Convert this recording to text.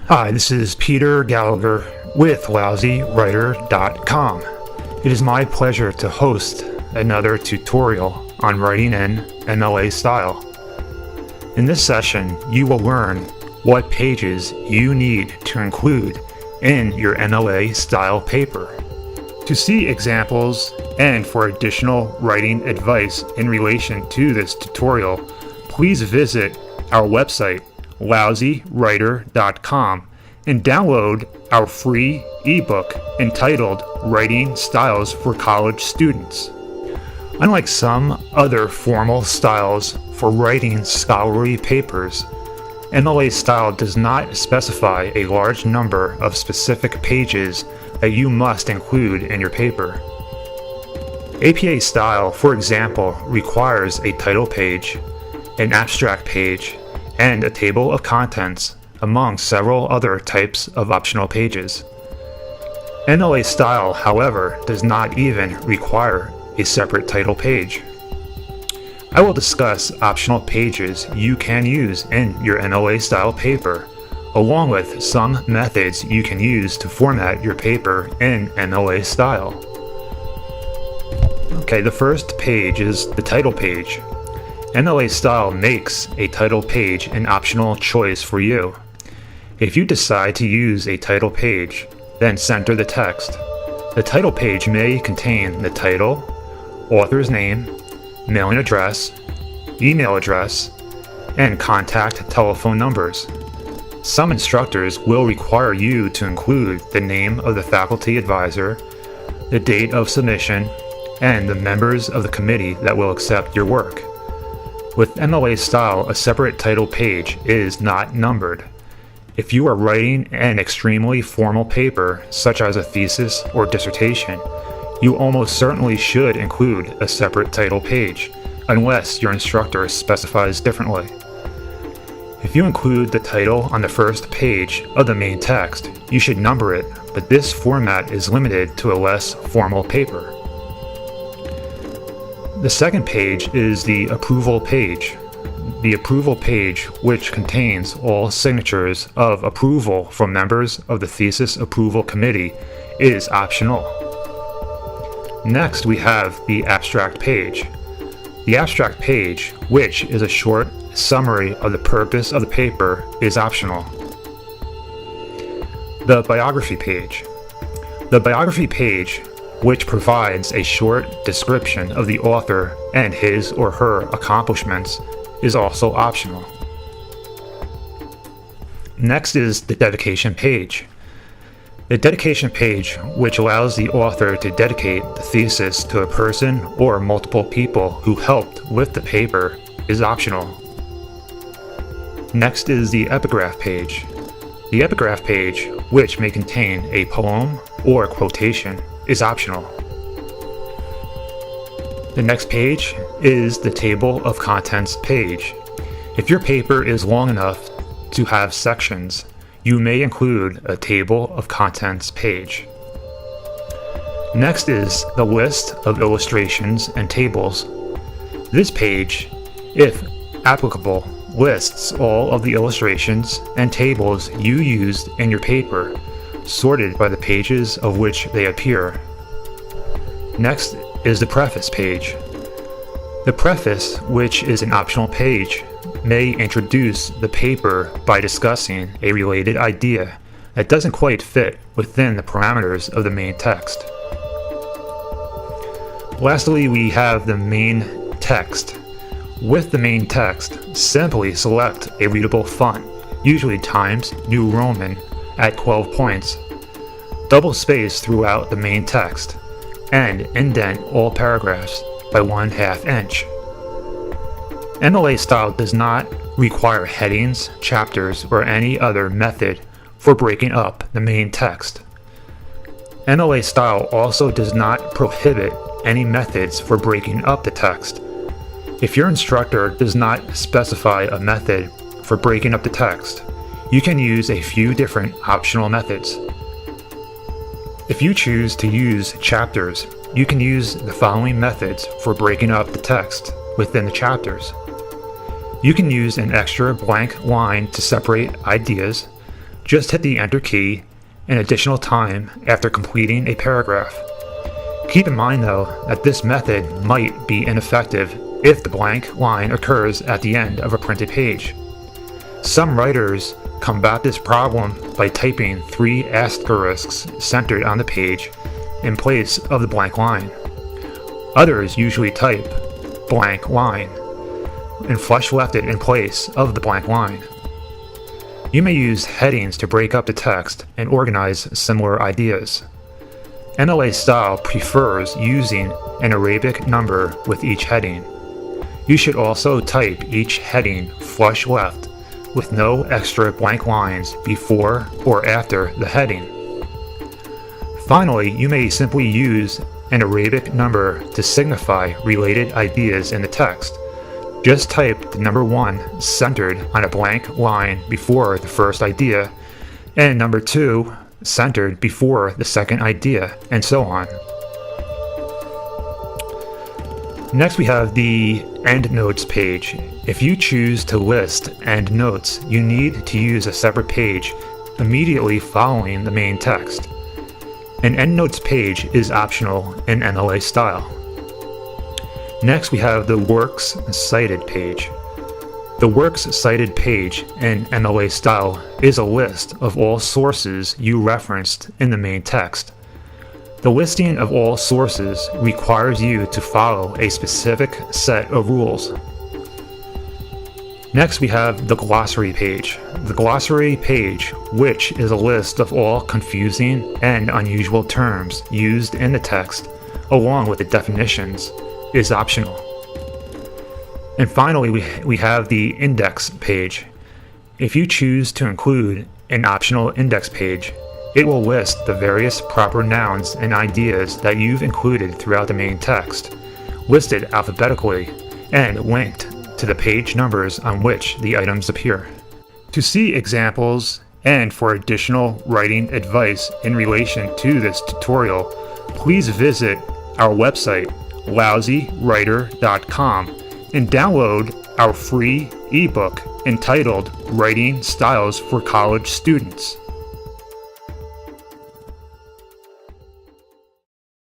Hi, this is Peter Gallagher with LousyWriter.com. It is my pleasure to host another tutorial on writing in MLA style. In this session, you will learn what pages you need to include in your MLA style paper. To see examples and for additional writing advice in relation to this tutorial, please visit our website LousyWriter.com and download our free ebook entitled Writing Styles for College Students. Unlike some other formal styles for writing scholarly papers, MLA style does not specify a large number of specific pages that you must include in your paper. APA style, for example, requires a title page, an abstract page, and a table of contents, among several other types of optional pages. MLA style, however, does not even require a separate title page. I will discuss optional pages you can use in your MLA style paper, along with some methods you can use to format your paper in MLA style. Okay, the first page is the title page. MLA style makes a title page an optional choice for you. If you decide to use a title page, then center the text. The title page may contain the title, author's name, mailing address, email address, and contact telephone numbers. Some instructors will require you to include the name of the faculty advisor, the date of submission, and the members of the committee that will accept your work. With MLA style, a separate title page is not numbered. If you are writing an extremely formal paper, such as a thesis or dissertation, you almost certainly should include a separate title page, unless your instructor specifies differently. If you include the title on the first page of the main text, you should number it, but this format is limited to a less formal paper. The second page is the approval page. The approval page, which contains all signatures of approval from members of the thesis approval committee, is optional. Next, we have the abstract page. The abstract page, which is a short summary of the purpose of the paper, is optional. The biography page. The biography page, which provides a short description of the author and his or her accomplishments, is also optional. Next is the dedication page. The dedication page, which allows the author to dedicate the thesis to a person or multiple people who helped with the paper, is optional. Next is the epigraph page. The epigraph page, which may contain a poem or quotation, is optional. The next page is the table of contents page. If your paper is long enough to have sections, you may include a table of contents page. Next is the list of illustrations and tables. This page, if applicable, lists all of the illustrations and tables you used in your paper, sorted by the pages of which they appear. Next is the preface page. The preface, which is an optional page, may introduce the paper by discussing a related idea that doesn't quite fit within the parameters of the main text. Lastly, we have the main text. With the main text, simply select a readable font, usually Times New Roman, at 12 points. Double space throughout the main text, and indent all paragraphs by 1/2 inch. MLA style does not require headings, chapters, or any other method for breaking up the main text. MLA style also does not prohibit any methods for breaking up the text. If your instructor does not specify a method for breaking up the text, you can use a few different optional methods. If you choose to use chapters, you can use the following methods for breaking up the text within the chapters. You can use an extra blank line to separate ideas, Just hit the Enter key an additional time after completing a paragraph. Keep in mind though that this method might be ineffective if the blank line occurs at the end of a printed page. Some writers combat this problem by typing 3 asterisks centered on the page in place of the blank line. Others usually type blank line and flush left it in place of the blank line. You may use headings to break up the text and organize similar ideas. MLA style prefers using an Arabic number with each heading. You should also type each heading flush left with no extra blank lines before or after the heading. Finally, you may simply use an Arabic number to signify related ideas in the text. Just type the number 1 centered on a blank line before the first idea, and number 2 centered before the second idea, and so on. Next we have the endnotes page. If you choose to list endnotes, you need to use a separate page immediately following the main text. An endnotes page is optional in MLA style. Next we have the Works Cited page. The Works Cited page in MLA style is a list of all sources you referenced in the main text. The listing of all sources requires you to follow a specific set of rules. Next we have the Glossary page. The Glossary page, which is a list of all confusing and unusual terms used in the text, along with the definitions, is optional. And finally, we have the Index page. If you choose to include an optional index page, it will list the various proper nouns and ideas that you've included throughout the main text, listed alphabetically, and linked to the page numbers on which the items appear. To see examples and for additional writing advice in relation to this tutorial, please visit our website, lousywriter.com, and download our free ebook entitled Writing Styles for College Students.